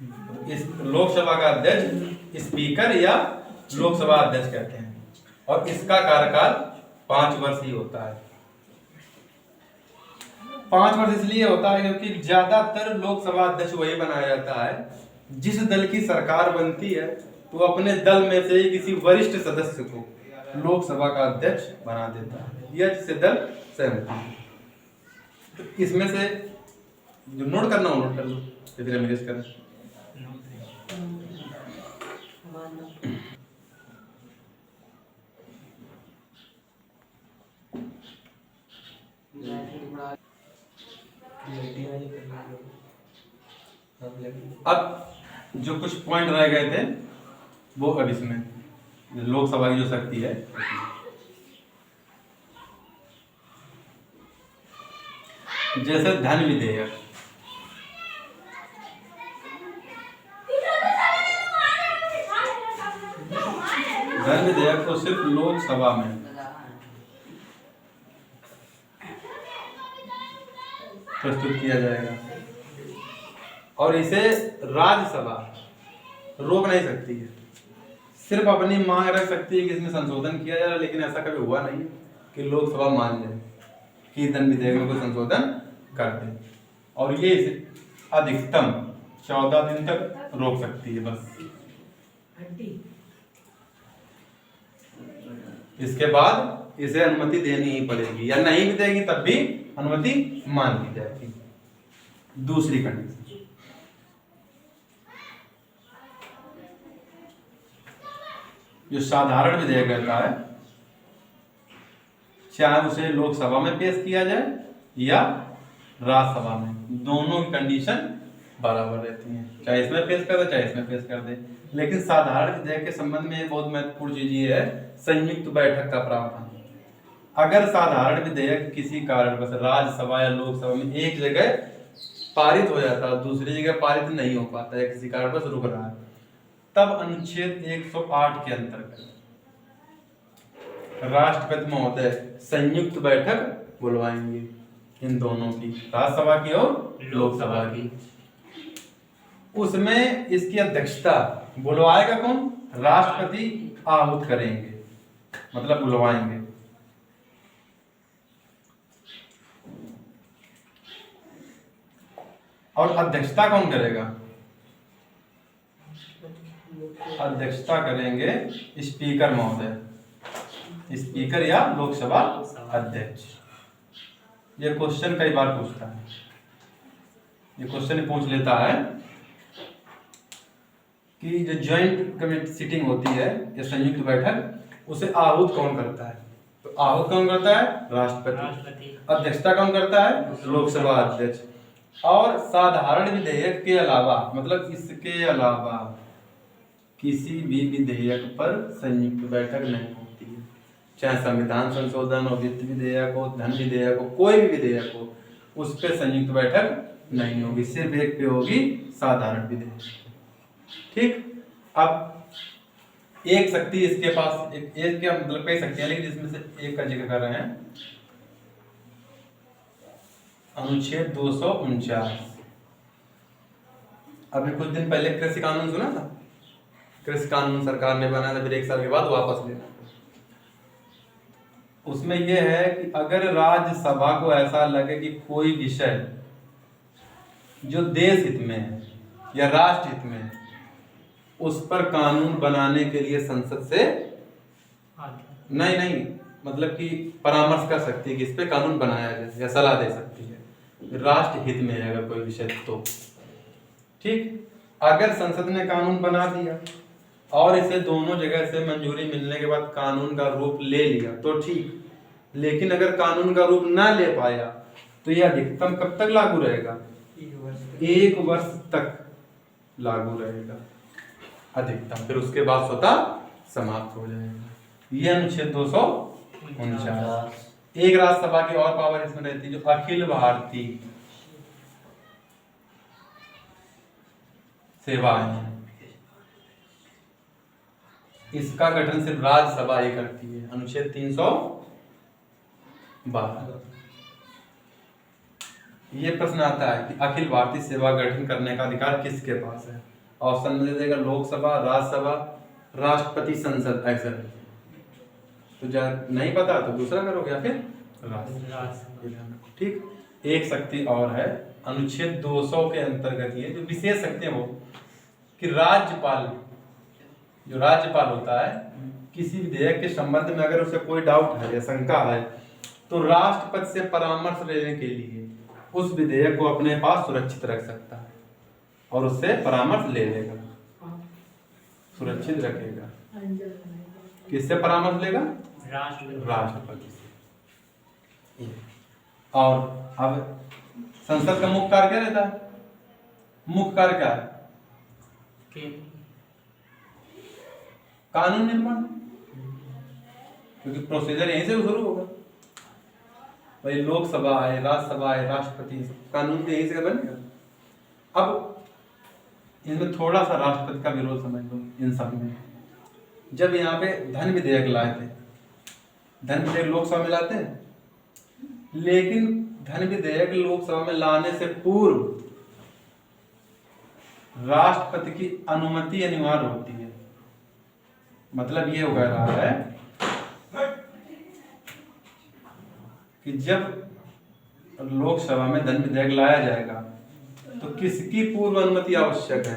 इस लोकसभा का अध्यक्ष स्पीकर या लोकसभा अध्यक्ष कहते हैं, और इसका कार्यकाल 5 वर्ष ही होता है। 5 वर्ष इसलिए होता है क्योंकि ज्यादातर लोकसभा अध्यक्ष वही बनाया जाता है जिस दल की सरकार बनती है तो अपने दल में से ही किसी वरिष्ठ सदस्य को लोकसभा का अध्यक्ष बना देता है या जिससे दल सहमति है। तो इसमें से जो नोट करना हो नोट कर लो, फिर एमएस करें। अब जो कुछ पॉइंट रह गए थे वो अब इसमें लोकसभा की जो शक्ति है, जैसे धन विधेयक, धन विधेयक को सिर्फ लोकसभा में प्रस्तुत किया जाएगा और इसे राज्यसभा रोक नहीं सकती है, सिर्फ अपनी मांग रख सकती है कि इसमें संशोधन किया जाए, लेकिन ऐसा कभी हुआ नहीं कि लोकसभा मान ले कि धन विधेयक में कोई संशोधन कर दे, और ये इसे अधिकतम 14 दिन तक रोक सकती है बस। इसके बाद इसे अनुमति देनी ही पड़ेगी, या नहीं भी देगी तब भी अनुमति मान ली जाएगी। दूसरी कंडीशन, जो साधारण विधेयक रहता है चाहे उसे लोकसभा में पेश किया जाए या राज्यसभा में, दोनों की कंडीशन बराबर रहती है, चाहे इसमें पेश कर दे चाहे इसमें पेश कर दे। लेकिन साधारण विधेयक के संबंध में बहुत महत्वपूर्ण चीज ये है संयुक्त बैठक का प्रावधान। अगर साधारण विधेयक किसी कारणवश राज्यसभा या लोकसभा में एक जगह पारित हो जाता है, दूसरी जगह पारित नहीं हो पाता है, किसी कारणवश रुक रहा है, तब अनुच्छेद 108 के अंतर्गत राष्ट्रपति महोदय संयुक्त बैठक बुलवाएंगे इन दोनों की, राज्यसभा की और लोकसभा की। उसमें इसकी अध्यक्षता बुलवाएगा कौन? राष्ट्रपति आहूत करेंगे, मतलब बुलवाएंगे। और अध्यक्षता कौन करेगा? अध्यक्षता करेंगे स्पीकर महोदय, स्पीकर या लोकसभा अध्यक्ष। ये क्वेश्चन कई बार पूछता है, ये क्वेश्चन पूछ लेता है कि जो ज्वाइंट कमेटी सीटिंग होती है या संयुक्त बैठक, उसे आहूत कौन करता है? तो आहूत कौन करता है? राष्ट्रपति। अध्यक्षता कौन करता है? लोकसभा अध्यक्ष। और साधारण विधेयक के अलावा, मतलब इसके अलावा किसी भी विधेयक पर संयुक्त बैठक नहीं होती है, चाहे संविधान संशोधन हो, वित्त विधेयक हो, धन विधेयक हो, कोई भी विधेयक हो, उस पर संयुक्त बैठक नहीं होगी, सिर्फ एक पे होगी, साधारण विधेयक। ठीक। अब एक शक्ति इसके पास, एक क्या मतलब कई शक्तियां, लेकिन इसमें से एक का जिक्र कर रहे हैं, अनुच्छेद 249। अभी कुछ दिन पहले कृषि कानून सुना था, कृषि कानून सरकार ने बनाया था, फिर 1 साल के बाद वापस लेना। उसमें यह है कि अगर राज्यसभा को ऐसा लगे कि कोई विषय जो देश हित में है या राष्ट्र हित में है, उस पर कानून बनाने के लिए संसद से नहीं मतलब कि परामर्श कर सकती है कि इस पे कानून बनाया जाए, या सलाह दे सकती है, राष्ट्र हित में है अगर कोई विषय तो। ठीक। अगर संसद ने कानून बना दिया और इसे दोनों जगह से मंजूरी मिलने के बाद कानून का रूप ले लिया तो ठीक, लेकिन अगर कानून का रूप ना ले पाया तो यह अधिकतम कब तक लागू रहेगा? 1 वर्ष तक लागू रहेगा अधिकतम, फिर उसके बाद स्वतः समाप्त हो जाएगा। यह अनुच्छेद 249। एक राज्यसभा की और पावर इसमें रहती है, जो अखिल भारतीय सेवाएं, इसका गठन सिर्फ राज्यसभा ही करती है, अनुच्छेद 312। ये प्रश्न आता है कि अखिल भारतीय सेवा गठन करने का अधिकार किसके पास है? ऑप्शन में दे देगा लोकसभा, राज्यसभा, राष्ट्रपति, संसद, ऐसा। तो जब नहीं पता तो दूसरा करोगे या फिर राष्ट्रपति। ठीक। एक शक्ति और है अनुच्छेद 200 के अंतर्गत, ये जो विशेष शक्ति है वो कि राज्यपाल, जो राज्यपाल होता है, किसी विधेयक के संबंध में अगर उसे कोई डाउट है या शंका है तो राष्ट्रपति से परामर्श लेने के लिए उस विधेयक को अपने पास सुरक्षित रख सकता है और उससे परामर्श ले लेगा, सुरक्षित रखेगा। किससे परामर्श लेगा? राष्ट्रपति से। और अब संसद का मुख्य कार्य क्या रहता है? मुख्य कार्य क्या है? कानून निर्माण, क्योंकि प्रोसीजर यहीं से शुरू होगा। भाई लोकसभा है, राज्यसभा है, राष्ट्रपति, कानून तो यहीं से बनेगा। अब इनमें थोड़ा सा राष्ट्रपति का विरोध समझ लो इन सब में। जब यहाँ पे धन विधेयक लाए थे, धन विधेयक लोकसभा में लाते हैं, लेकिन धन विधेयक लोकसभा में लाने से पूर्व राष्ट्रपति की अनुमति अनिवार्य होती है। मतलब ये हो रहा है कि जब लोकसभा में धन विधेयक लाया जाएगा तो किसकी पूर्व अनुमति आवश्यक है?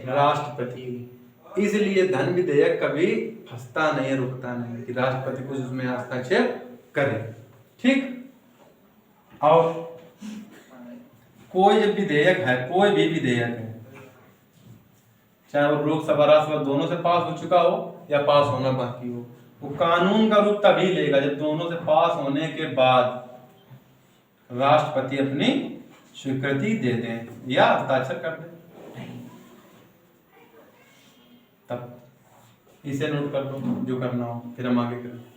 राष्ट्रपति की। इसलिए धन विधेयक कभी फंसता नहीं है, रुकता नहीं कि राष्ट्रपति कुछ उसमें हस्तक्षेप करे। ठीक। और कोई विधेयक है, कोई भी विधेयक है, चाहे वो लोकसभा राज्यसभा दोनों से पास हो चुका हो या पास होना बाकी हो, वो कानून का रूप तभी लेगा जब दोनों से पास होने के बाद राष्ट्रपति अपनी स्वीकृति दे दें या हस्ताक्षर कर दें। तब इसे नोट कर लो जो करना हो, फिर हम आगे करें।